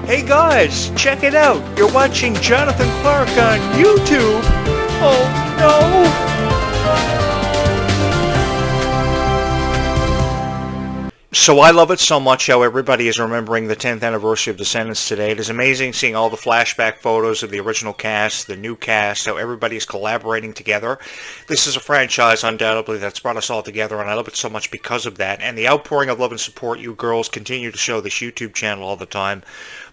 Hey guys, check it out. You're watching Jonathan Clarke on YouTube. Oh no! So I love it so much how everybody is remembering the 10th anniversary of Descendants today. It is amazing seeing all the flashback photos of the original cast, the new cast, how everybody is collaborating together. This is a franchise, undoubtedly, that's brought us all together, and I love it so much because of that. And the outpouring of love and support you girls continue to show this YouTube channel all the time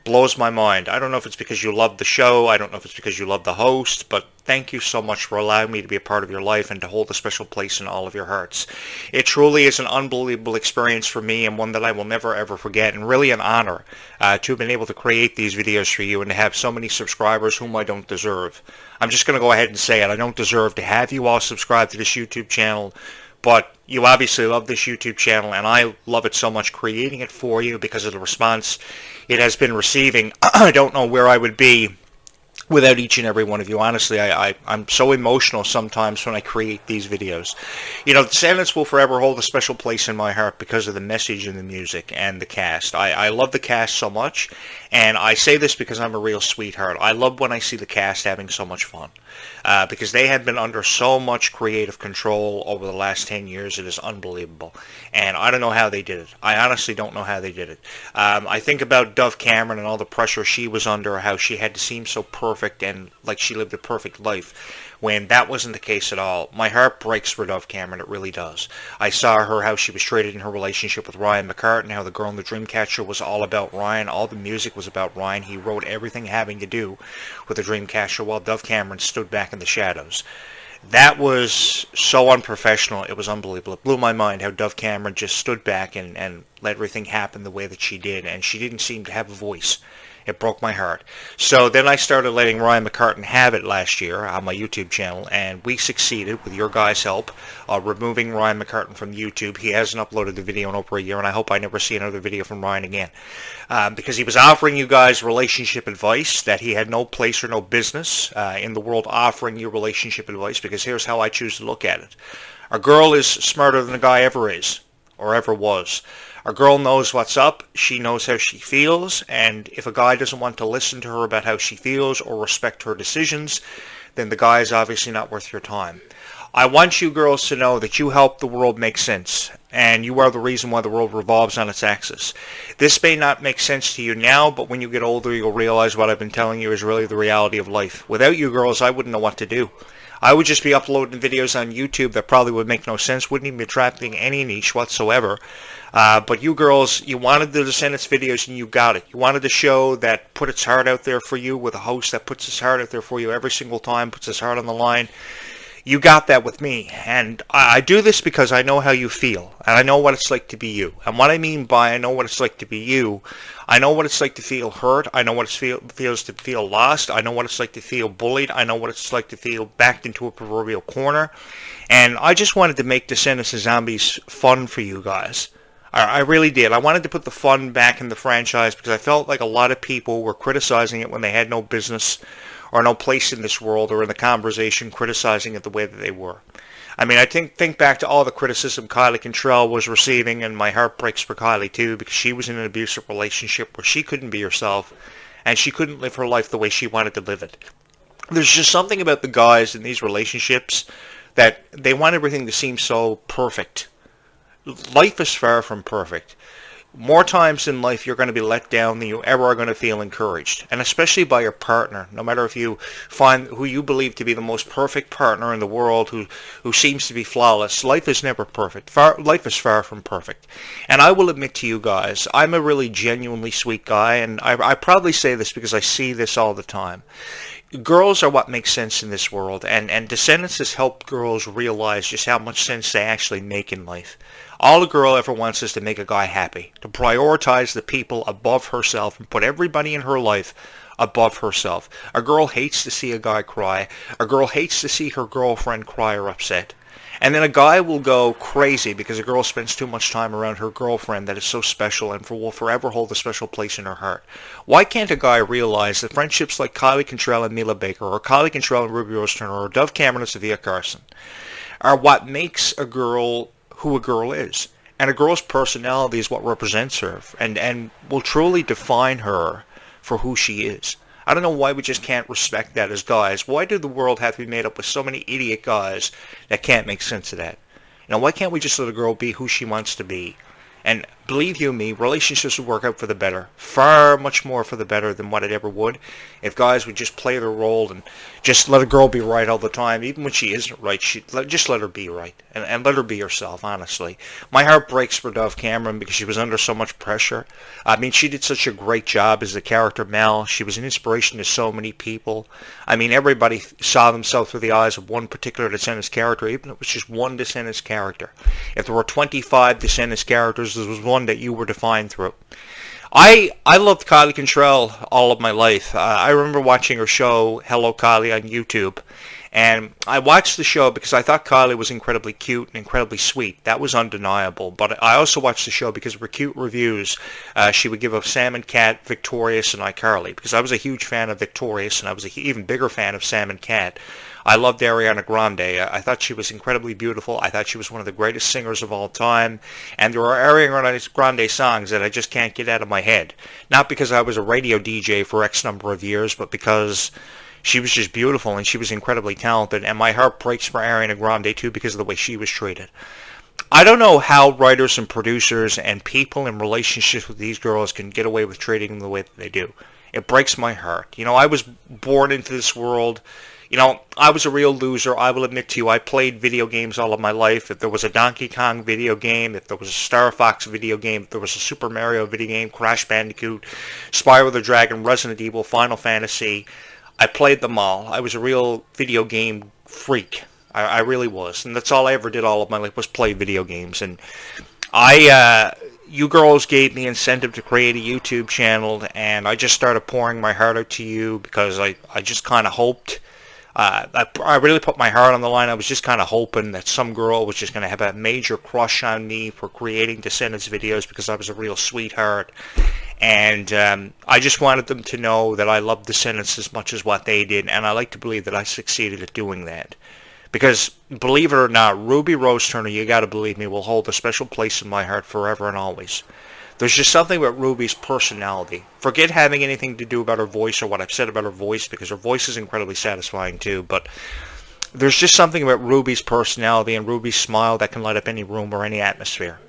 blows my mind. I don't know if it's because you love the show, I don't know if it's because you love the host, but thank you so much for allowing me to be a part of your life and to hold a special place in all of your hearts. It truly is an unbelievable experience for me and one that I will never ever forget, and really an honor to have been able to create these videos for you and to have so many subscribers whom I don't deserve. I'm just going to go ahead and say it. I don't deserve to have you all subscribe to this YouTube channel, but you obviously love this YouTube channel, and I love it so much creating it for you because of the response it has been receiving. I don't know where I would be without each and every one of you. Honestly, I'm so emotional sometimes when I create these videos. You know, Descendants will forever hold a special place in my heart because of the message and the music and the cast. I love the cast so much, and I say this because I'm a real sweetheart. I love when I see the cast having so much fun. Because they have been under so much creative control over the last 10 years. It is unbelievable. And I don't know how they did it. I honestly don't know how they did it. I think about Dove Cameron and all the pressure she was under, how she had to seem so perfect and like she lived a perfect life, when that wasn't the case at all. My heart breaks for Dove Cameron, it really does. I saw her, how she was treated in her relationship with Ryan McCartan, how The Girl in the Dreamcatcher was all about Ryan. All the music was about Ryan. He wrote everything having to do with the Dreamcatcher while Dove Cameron stood back in the shadows. That was so unprofessional. It was unbelievable. It blew my mind how Dove Cameron just stood back and let everything happen the way that she did, and she didn't seem to have a voice. It broke my heart. So then I started letting Ryan McCartan have it last year on my YouTube channel, and we succeeded, with your guys' help, removing Ryan McCartan from YouTube. He hasn't uploaded the video in over a year, and I hope I never see another video from Ryan again. Because he was offering you guys relationship advice that he had no place or no business in the world offering you relationship advice, because here's how I choose to look at it. A girl is smarter than a guy ever is, or ever was. A girl knows what's up, she knows how she feels, and if a guy doesn't want to listen to her about how she feels or respect her decisions, then the guy is obviously not worth your time. I want you girls to know that you help the world make sense, and you are the reason why the world revolves on its axis. This may not make sense to you now, but when you get older, you'll realize what I've been telling you is really the reality of life. Without you girls, I wouldn't know what to do. I would just be uploading videos on YouTube that probably would make no sense, wouldn't even be attracting any niche whatsoever. But you girls, you wanted the Descendants videos and you got it. You wanted a show that put its heart out there for you, with a host that puts his heart out there for you every single time, puts his heart on the line. You got that with me, and I do this because I know how you feel, and I know what it's like to be you. And what I mean by I know what it's like to be you, I know what it's like to feel hurt, I know what it feels to feel lost, I know what it's like to feel bullied, I know what it's like to feel backed into a proverbial corner, and I just wanted to make Descendants and Zombies fun for you guys. I really did. I wanted to put the fun back in the franchise because I felt like a lot of people were criticizing it when they had no business or no place in this world or in the conversation, criticizing it the way that they were. I mean, I think back to all the criticism Kylie Cantrell was receiving, and my heart breaks for Kylie too, because she was in an abusive relationship where she couldn't be herself and she couldn't live her life the way she wanted to live it. There's just something about the guys in these relationships that they want everything to seem so perfect. Life is far from perfect. More times in life you're going to be let down than you ever are going to feel encouraged, and especially by your partner. No matter if you find who you believe to be the most perfect partner in the world, who seems to be flawless, life is never perfect. Life is far from perfect. And I will admit to you guys, I'm a really genuinely sweet guy, and I probably say this because I see this all the time. Girls are what makes sense in this world, and Descendants has helped girls realize just how much sense they actually make in life. All a girl ever wants is to make a guy happy, to prioritize the people above herself and put everybody in her life above herself. A girl hates to see a guy cry. A girl hates to see her girlfriend cry or upset. And then a guy will go crazy because a girl spends too much time around her girlfriend that is so special and will forever hold a special place in her heart. Why can't a guy realize that friendships like Kylie Cantrell and Mila Baker, or Kylie Cantrell and Ruby Rose Turner, or Dove Cameron and Sophia Carson, are what makes a girl who a girl is? And a girl's personality is what represents her and will truly define her for who she is. I don't know why we just can't respect that as guys. Why did the world have to be made up with so many idiot guys that can't make sense of that? Why can't we just let a girl be who she wants to be? And believe you me, relationships would work out for the better, far much more for the better than what it ever would if guys would just play their role and just let a girl be right all the time. Even when she isn't right, just let her be right and let her be herself, honestly. My heart breaks for Dove Cameron because she was under so much pressure. I mean, she did such a great job as the character Mel. She was an inspiration to so many people. I mean, everybody saw themselves through the eyes of one particular Descendants character, even if it was just one Descendants character. If there were 25 Descendants characters, there was one that you were defined through. I loved Kylie Cantrell all of my life. I remember watching her show, Hello Kylie, on YouTube. And I watched the show because I thought Kylie was incredibly cute and incredibly sweet. That was undeniable. But I also watched the show because of her cute reviews she would give of Sam and Cat, Victorious, and iCarly. Because I was a huge fan of Victorious, and I was an even bigger fan of Sam and Cat. I loved Ariana Grande. I thought she was incredibly beautiful. I thought she was one of the greatest singers of all time. And there are Ariana Grande songs that I just can't get out of my head. Not because I was a radio DJ for X number of years, but because she was just beautiful and she was incredibly talented. And my heart breaks for Ariana Grande too because of the way she was treated. I don't know how writers and producers and people in relationships with these girls can get away with treating them the way that they do. It breaks my heart. I was born into this world. I was a real loser. I will admit to you, I played video games all of my life. If there was a Donkey Kong video game, if there was a Star Fox video game, if there was a Super Mario video game, Crash Bandicoot, Spyro the Dragon, Resident Evil, Final Fantasy, I played them all. I was a real video game freak. I really was. And that's all I ever did all of my life was play video games. And you girls gave me incentive to create a YouTube channel, and I just started pouring my heart out to you because I just kind of hoped. I really put my heart on the line. I was just kind of hoping that some girl was just going to have a major crush on me for creating Descendants videos because I was a real sweetheart. And I just wanted them to know that I loved Descendants as much as what they did, and I like to believe that I succeeded at doing that. Because, believe it or not, Ruby Rose Turner, you got to believe me, will hold a special place in my heart forever and always. There's just something about Ruby's personality. Forget having anything to do about her voice or what I've said about her voice, because her voice is incredibly satisfying too, but there's just something about Ruby's personality and Ruby's smile that can light up any room or any atmosphere.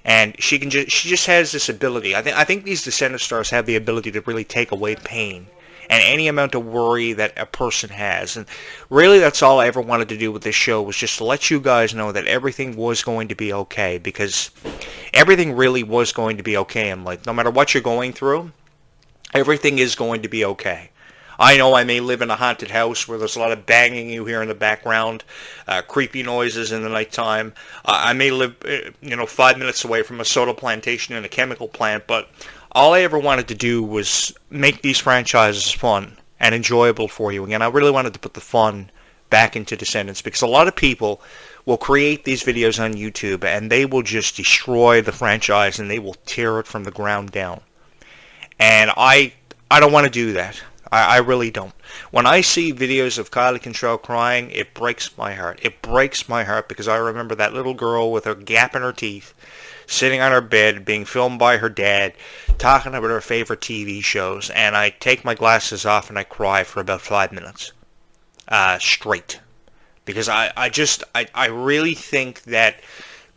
And she just has this ability. I think these Descendant stars have the ability to really take away pain and any amount of worry that a person has. And really that's all I ever wanted to do with this show, was just to let you guys know that everything was going to be okay, because everything really was going to be okay in life. No matter what you're going through, everything is going to be okay. I know I may live in a haunted house where there's a lot of banging you hear in the background, creepy noises in the nighttime. I may live 5 minutes away from a soda plantation and a chemical plant, but all I ever wanted to do was make these franchises fun and enjoyable for you. Again, I really wanted to put the fun back into Descendants, because a lot of people will create these videos on YouTube and they will just destroy the franchise and they will tear it from the ground down. And I don't want to do that. I really don't. When I see videos of Kylie Cantrell crying, it breaks my heart. It breaks my heart because I remember that little girl with a gap in her teeth, sitting on her bed, being filmed by her dad, talking about her favorite TV shows, and I take my glasses off and I cry for about 5 minutes straight. Because I really think that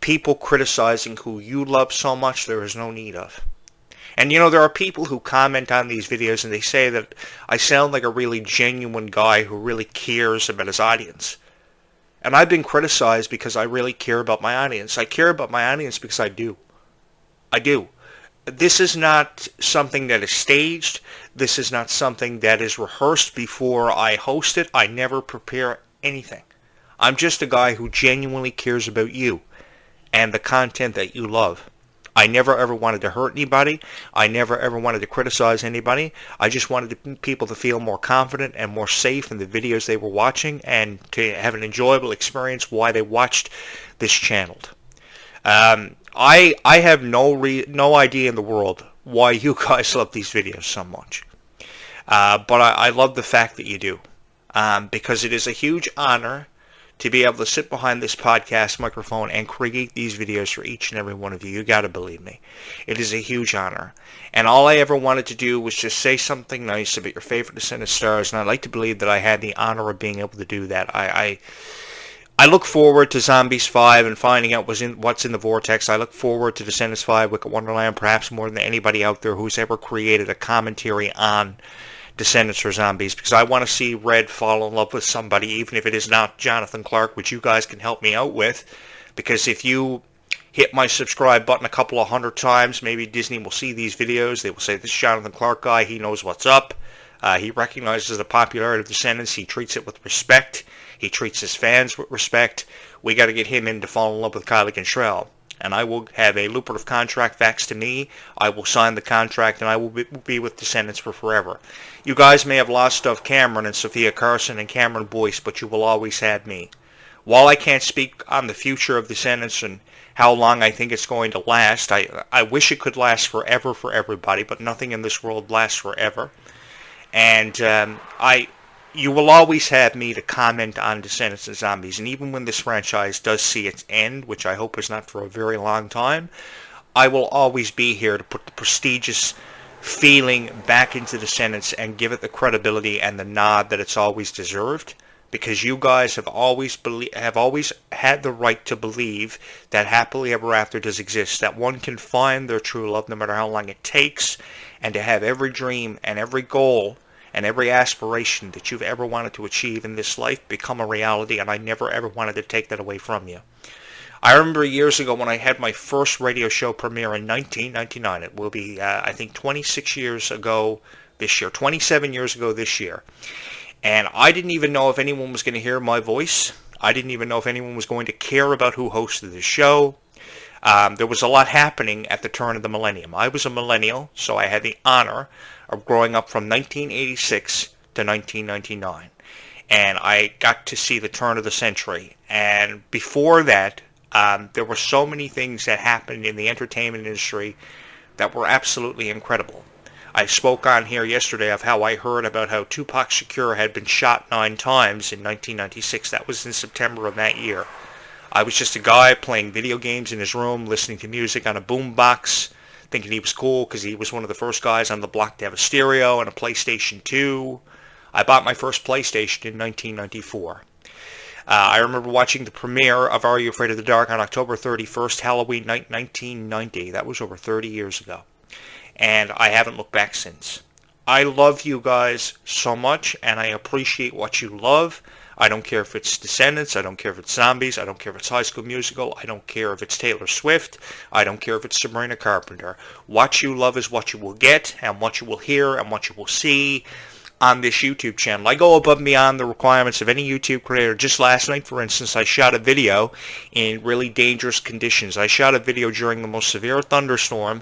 people criticizing who you love so much, there is no need of. And there are people who comment on these videos and they say that I sound like a really genuine guy who really cares about his audience. And I've been criticized because I really care about my audience. I care about my audience because I do. I do. This is not something that is staged. This is not something that is rehearsed before I host it. I never prepare anything. I'm just a guy who genuinely cares about you and the content that you love. I never ever wanted to hurt anybody. I never ever wanted to criticize anybody. I just wanted people to feel more confident and more safe in the videos they were watching, and to have an enjoyable experience while they watched this channel. I have no idea in the world why you guys love these videos so much. But I love the fact that you do. Because it is a huge honor to be able to sit behind this podcast microphone and create these videos for each and every one of you. You got to believe me. It is a huge honor. And all I ever wanted to do was just say something nice about your favorite Descendant stars, and I'd like to believe that I had the honor of being able to do that. I look forward to Zombies 5 and finding out what's in the Vortex. I look forward to Descendants 5, Wicked Wonderland, perhaps more than anybody out there who's ever created a commentary on Descendants or Zombies, because I want to see Red fall in love with somebody, even if it is not Jonathan Clarke, which you guys can help me out with, because if you hit my subscribe button a couple of hundred times, maybe Disney will see these videos. They will say, this Jonathan Clarke guy, he knows what's up. He recognizes the popularity of Descendants. He treats it with respect. He treats his fans with respect. We got to get him in to fall in love with Kylie Cantrell. And I will have a lucrative contract faxed to me. I will sign the contract, and I will be with Descendants for forever. You guys may have lost of Cameron and Sophia Carson and Cameron Boyce, but you will always have me. While I can't speak on the future of Descendants and how long I think it's going to last, I wish it could last forever for everybody, but nothing in this world lasts forever. And you will always have me to comment on Descendants and Zombies. And even when this franchise does see its end, which I hope is not for a very long time, I will always be here to put the prestigious feeling back into Descendants and give it the credibility and the nod that it's always deserved. Because you guys have always had the right to believe that happily ever after does exist, that one can find their true love no matter how long it takes, and to have every dream and every goal and every aspiration that you've ever wanted to achieve in this life become a reality, and I never ever wanted to take that away from you. I remember years ago when I had my first radio show premiere in 1999. It will be, I think, 26 years ago this year, 27 years ago this year. And I didn't even know if anyone was going to hear my voice. I didn't even know if anyone was going to care about who hosted the show. There was a lot happening at the turn of the millennium. I was a millennial, so I had the honor of growing up from 1986 to 1999. And I got to see the turn of the century. And before that, there were so many things that happened in the entertainment industry that were absolutely incredible. I spoke on here yesterday of how I heard about how Tupac Shakur had been shot 9 times in 1996. That was in September of that year. I was just a guy playing video games in his room, listening to music on a boombox, thinking he was cool because he was one of the first guys on the block to have a stereo and a PlayStation 2. I bought my first PlayStation in 1994. I remember watching the premiere of Are You Afraid of the Dark on October 31st, Halloween night, 1990. That was over 30 years ago. And I haven't looked back since. I love you guys so much, and I appreciate what you love. I don't care if it's Descendants, I don't care if it's Zombies, I don't care if it's High School Musical, I don't care if it's Taylor Swift, I don't care if it's Sabrina Carpenter. What you love is what you will get, and what you will hear, and what you will see on this YouTube channel. I go above and beyond the requirements of any YouTube creator. Just last night, for instance, I shot a video in really dangerous conditions. I shot a video during the most severe thunderstorm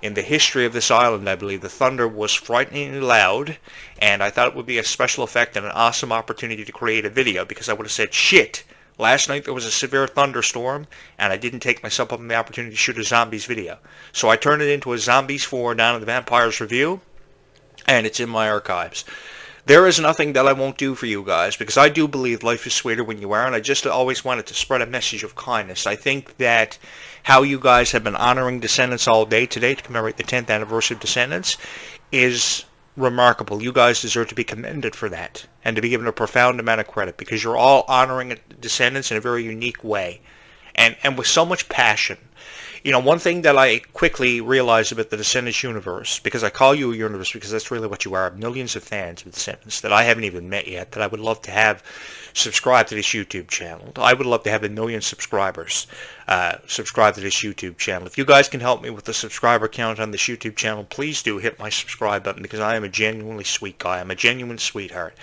in the history of this island, I believe. The thunder was frighteningly loud, and I thought it would be a special effect and an awesome opportunity to create a video, because I would have said, shit, last night there was a severe thunderstorm, and I didn't take myself up on the opportunity to shoot a Zombies video. So I turned it into a Zombies 4 down in the Vampires Review, and it's in my archives. There is nothing that I won't do for you guys, because I do believe life is sweeter when you are, and I just always wanted to spread a message of kindness. I think that how you guys have been honoring Descendants all day today to commemorate the 10th anniversary of Descendants is remarkable. You guys deserve to be commended for that, and to be given a profound amount of credit, because you're all honoring Descendants in a very unique way, and with so much passion. You know, one thing that I quickly realized about the Descendants universe, because I call you a universe because that's really what you are, millions of fans of Descendants that I haven't even met yet, that I would love to have subscribe to this YouTube channel. I would love to have 1 million subscribers subscribe to this YouTube channel. If you guys can help me with the subscriber count on this YouTube channel, please do hit my subscribe button, because I am a genuinely sweet guy. I'm a genuine sweetheart.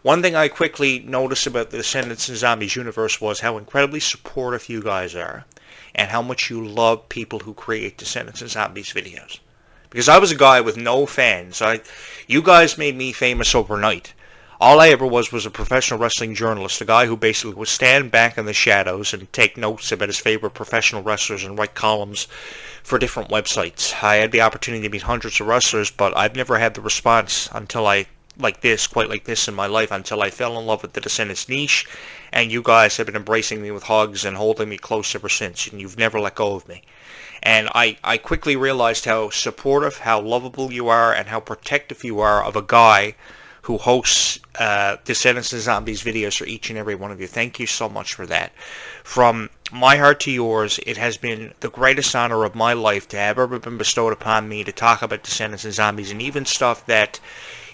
One thing I quickly noticed about the Descendants and Zombies universe was how incredibly supportive you guys are, and how much you love people who create Descendants and Zombies videos. Because I was a guy with no fans. You guys made me famous overnight. All I ever was a professional wrestling journalist, a guy who basically would stand back in the shadows and take notes about his favorite professional wrestlers and write columns for different websites. I had the opportunity to meet hundreds of wrestlers, but I've never had the response until I like this, quite like this in my life until I fell in love with the Descendants niche, and you guys have been embracing me with hugs and holding me close ever since, and you've never let go of me. And I quickly realized how supportive, how lovable you are, and how protective you are of a guy who hosts Descendants and Zombies videos for each and every one of you. Thank you so much for that. From my heart to yours, it has been the greatest honor of my life to have ever been bestowed upon me to talk about Descendants and Zombies, and even stuff that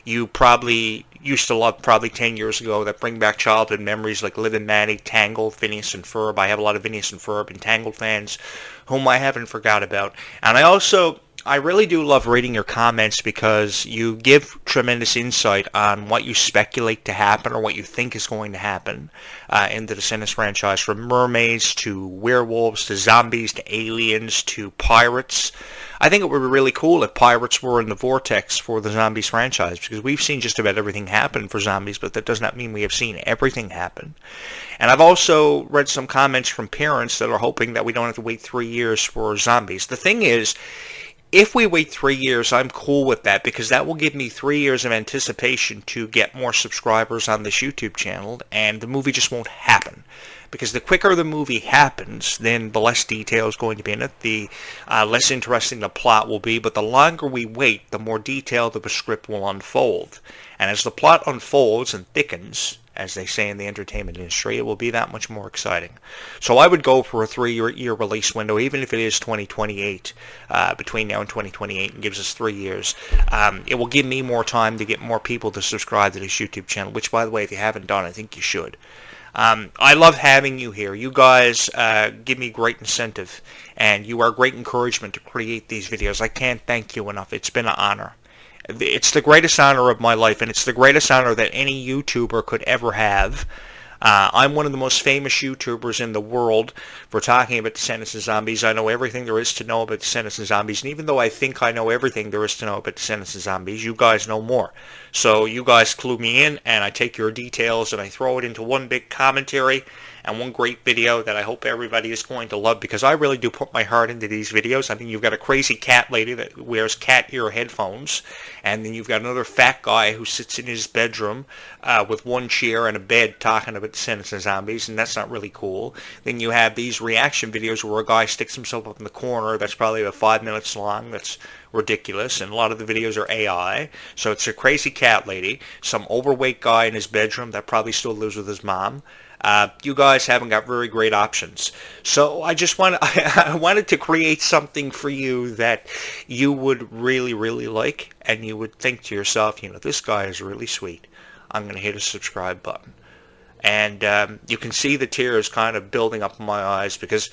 you probably used to love probably 10 years ago that bring back childhood memories like Liv and Maddie, Tangled, Phineas and Ferb. I have a lot of Phineas and Ferb and Tangled fans whom I haven't forgot about. And I really do love reading your comments because you give tremendous insight on what you speculate to happen or what you think is going to happen in the Descendants franchise, from mermaids to werewolves to zombies to aliens to pirates. I think it would be really cool if pirates were in the vortex for the Zombies franchise, because we've seen just about everything happen for zombies, but that does not mean we have seen everything happen. And I've also read some comments from parents that are hoping that we don't have to wait 3 years for zombies. The thing is, if we wait 3 years, I'm cool with that, because that will give me 3 years of anticipation to get more subscribers on this YouTube channel, and the movie just won't happen. Because the quicker the movie happens, then the less detail is going to be in it, the less interesting the plot will be, but the longer we wait, the more detailed the script will unfold. And as the plot unfolds and thickens, as they say in the entertainment industry, it will be that much more exciting. So I would go for a 3-year release window, even if it is 2028, between now and 2028, and gives us 3 years. It will give me more time to get more people to subscribe to this YouTube channel, which, by the way, if you haven't done, I think you should. I love having you here. You guys give me great incentive, and you are great encouragement to create these videos. I can't thank you enough. It's been an honor. It's the greatest honor of my life, and it's the greatest honor that any YouTuber could ever have. I'm one of the most famous YouTubers in the world for talking about Descendants and Zombies. I know everything there is to know about Descendants and Zombies, and even though I think I know everything there is to know about Descendants and Zombies, you guys know more. So you guys clue me in, and I take your details and I throw it into one big commentary and one great video that I hope everybody is going to love, because I really do put my heart into these videos. I mean, you've got a crazy cat lady that wears cat ear headphones, and then you've got another fat guy who sits in his bedroom with one chair and a bed talking about Descendants and Zombies, and that's not really cool. Then you have these reaction videos where a guy sticks himself up in the corner that's probably about 5 minutes long. That's ridiculous, and a lot of the videos are AI. So it's a crazy cat lady, some overweight guy in his bedroom that probably still lives with his mom. You guys haven't got very great options. So I wanted to create something for you that you would really, really like, and you would think to yourself, this guy is really sweet. I'm going to hit a subscribe button. And you can see the tears kind of building up in my eyes, because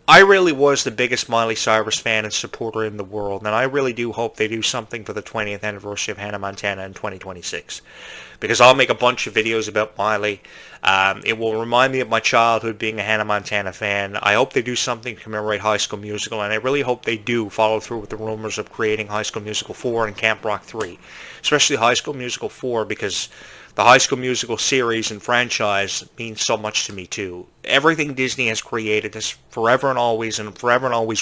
I really was the biggest Miley Cyrus fan and supporter in the world, and I really do hope they do something for the 20th anniversary of Hannah Montana in 2026, because I'll make a bunch of videos about Miley. It will remind me of my childhood being a Hannah Montana fan. I hope they do something to commemorate High School Musical, and I really hope they do follow through with the rumors of creating High School Musical 4 and Camp Rock 3, especially High School Musical 4, because the High School Musical series and franchise means so much to me too. Everything Disney has created is forever and always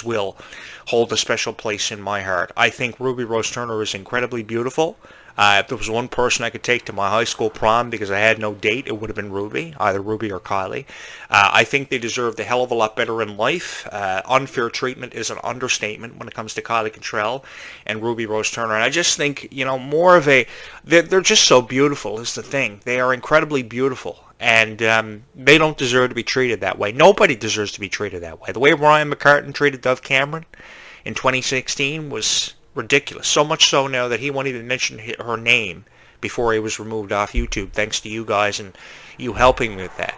will hold a special place in my heart. I think Ruby Rose Turner is incredibly beautiful. If there was one person I could take to my high school prom because I had no date, it would have been Ruby, either Ruby or Kylie. I think they deserved a hell of a lot better in life. Unfair treatment is an understatement when it comes to Kylie Cantrell and Ruby Rose Turner. And I just think, more of they're just so beautiful is the thing. They are incredibly beautiful. And they don't deserve to be treated that way. Nobody deserves to be treated that way. The way Ryan McCartan treated Dove Cameron in 2016 was ridiculous. So much so now that he won't even mention her name before he was removed off YouTube, thanks to you guys and you helping me with that.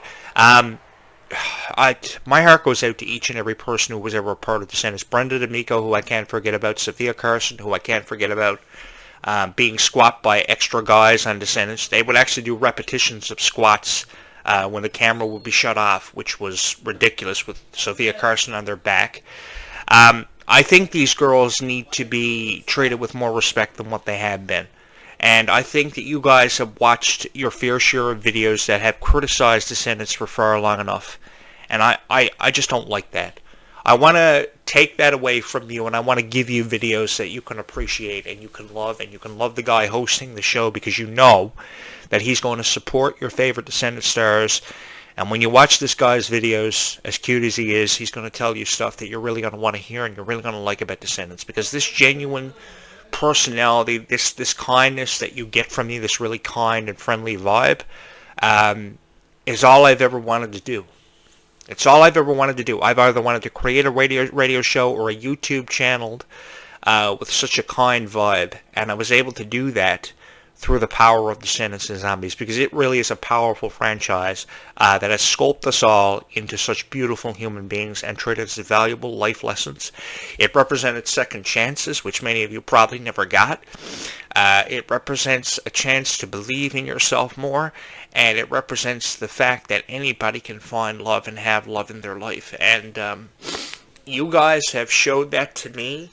My heart goes out to each and every person who was ever a part of Descendants. Brenda D'Amico, who I can't forget about. Sophia Carson, who I can't forget about. Being squat by extra guys on Descendants. They would actually do repetitions of squats when the camera would be shut off, which was ridiculous, with Sophia Carson on their back. I think these girls need to be treated with more respect than what they have been. And I think that you guys have watched your fair share of videos that have criticized Descendants for far long enough. And I just don't like that. I want to take that away from you, and I want to give you videos that you can appreciate and you can love, and you can love the guy hosting the show because you know that he's going to support your favorite Descendant stars. And when you watch this guy's videos, as cute as he is, he's going to tell you stuff that you're really going to want to hear and you're really going to like about Descendants, because this genuine personality, this kindness that you get from me, this really kind and friendly vibe, is all I've ever wanted to do. It's all I've ever wanted to do. I've either wanted to create a radio show or a YouTube channel with such a kind vibe, and I was able to do that through the power of Descendants and Zombies, because it really is a powerful franchise that has sculpted us all into such beautiful human beings and treated us as valuable life lessons. It represented second chances, which many of you probably never got. It represents a chance to believe in yourself more, and it represents the fact that anybody can find love and have love in their life. And you guys have showed that to me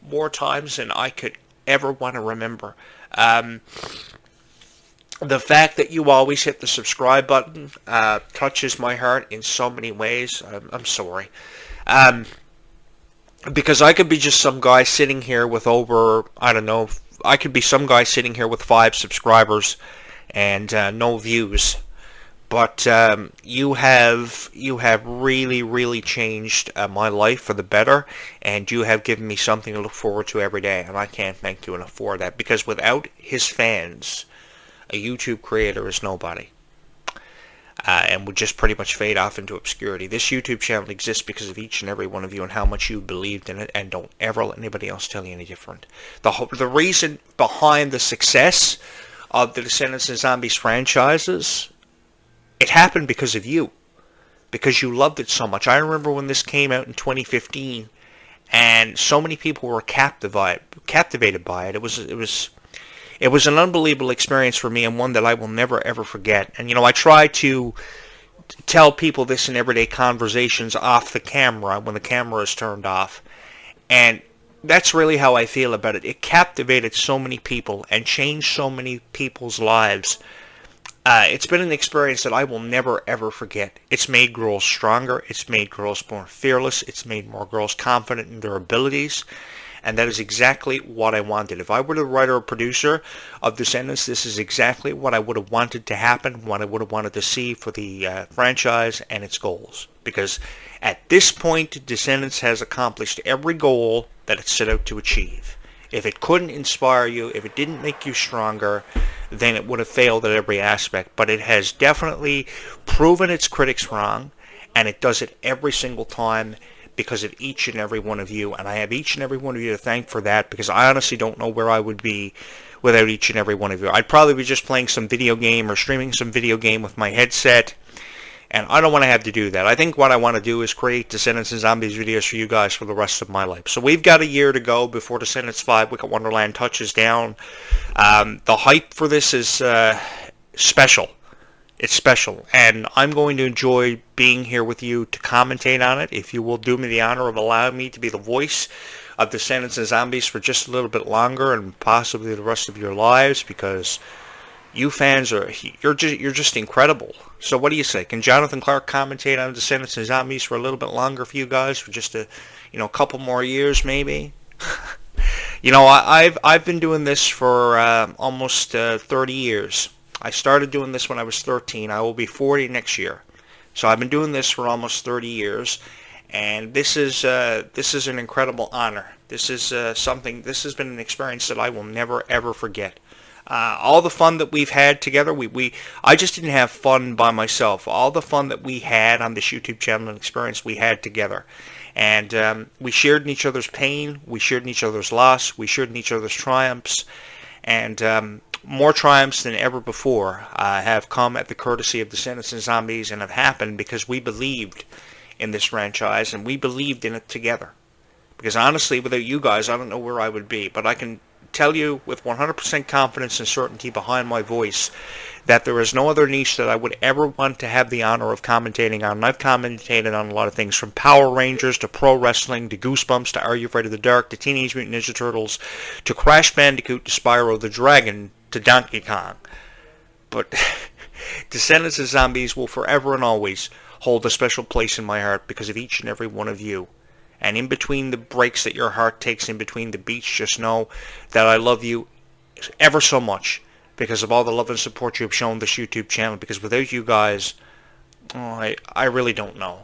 more times than I could ever want to remember. The fact that you always hit the subscribe button touches my heart in so many ways. I'm sorry. Because I could be just some guy sitting here with over, I don't know, I could be some guy sitting here with 5 subscribers and no views. But you have really, really changed my life for the better, and you have given me something to look forward to every day, and I can't thank you enough for that, because without his fans, a YouTube creator is nobody, and would just pretty much fade off into obscurity. This YouTube channel exists because of each and every one of you and how much you believed in it, and don't ever let anybody else tell you any different. The reason behind the success of the Descendants and Zombies franchises, it happened because of you, because you loved it so much. I remember when this came out in 2015, and so many people were captivated by it. It was an unbelievable experience for me, and one that I will never ever forget. And I try to tell people this in everyday conversations off the camera when the camera is turned off, and that's really how I feel about it. It captivated so many people and changed so many people's lives. It's been an experience that I will never ever forget. It's made girls stronger. It's made girls more fearless. It's made more girls confident in their abilities. And that is exactly what I wanted. If I were the writer or producer of Descendants, this is exactly what I would have wanted to happen, what I would have wanted to see for the franchise and its goals. Because at this point, Descendants has accomplished every goal that it set out to achieve. If it couldn't inspire you, if it didn't make you stronger, then it would have failed at every aspect. But it has definitely proven its critics wrong, and it does it every single time because of each and every one of you. And I have each and every one of you to thank for that, because I honestly don't know where I would be without each and every one of you. I'd probably be just playing some video game or streaming some video game with my headset, and I don't want to have to do that. I think what I want to do is create Descendants and Zombies videos for you guys for the rest of my life. So we've got a year to go before Descendants 5 Wicked Wonderland touches down. The hype for this is special. It's special, and I'm going to enjoy being here with you to commentate on it. If you will do me the honor of allowing me to be the voice of Descendants and Zombies for just a little bit longer, and possibly the rest of your lives, because you fans you're just incredible. So what do you say? Can Jonathan Clarke commentate on Descendants and Zombies for a little bit longer for you guys, for just a couple more years maybe? I've been doing this for almost 30 years. I started doing this when I was 13. I will be 40 next year. So I've been doing this for almost 30 years, and this is an incredible honor. This is something. This has been an experience that I will never ever forget. All the fun that we've had together, I just didn't have fun by myself. All the fun that we had on this YouTube channel and experience we had together. And we shared in each other's pain, we shared in each other's loss, we shared in each other's triumphs, and more triumphs than ever before have come at the courtesy of Descendants and Zombies, and have happened because we believed in this franchise, and we believed in it together. Because honestly, without you guys, I don't know where I would be, but I can tell you with 100% confidence and certainty behind my voice that there is no other niche that I would ever want to have the honor of commentating on. And I've commentated on a lot of things, from Power Rangers to pro wrestling to Goosebumps to Are You Afraid of the Dark to Teenage Mutant Ninja Turtles to Crash Bandicoot to Spyro the Dragon to Donkey Kong. But Descendants of Zombies will forever and always hold a special place in my heart because of each and every one of you And in between the breaks that your heart takes in between the beats, just know that I love you ever so much because of all the love and support you have shown this YouTube channel. Because without you guys, I really don't know.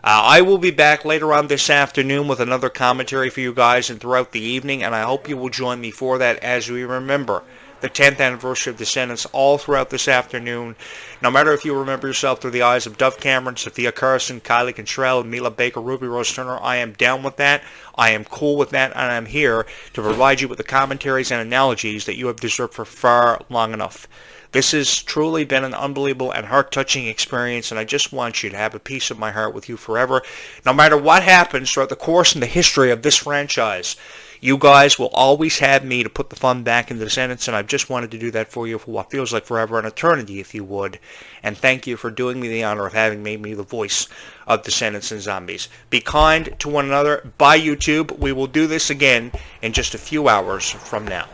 I will be back later on this afternoon with another commentary for you guys and throughout the evening, and I hope you will join me for that as we remember the 10th anniversary of Descendants all throughout this afternoon. No matter if you remember yourself through the eyes of Dove Cameron, Sophia Carson, Kylie Cantrell, Mila Baker, Ruby Rose Turner, I am down with that. I am cool with that, and I'm here to provide you with the commentaries and analogies that you have deserved for far long enough. This has truly been an unbelievable and heart-touching experience, and I just want you to have a piece of my heart with you forever. No matter what happens throughout the course and the history of this franchise, you guys will always have me to put the fun back into Descendants, and I've just wanted to do that for you for what feels like forever and eternity, if you would. And thank you for doing me the honor of having made me the voice of Descendants and Zombies. Be kind to one another. Bye, YouTube. We will do this again in just a few hours from now.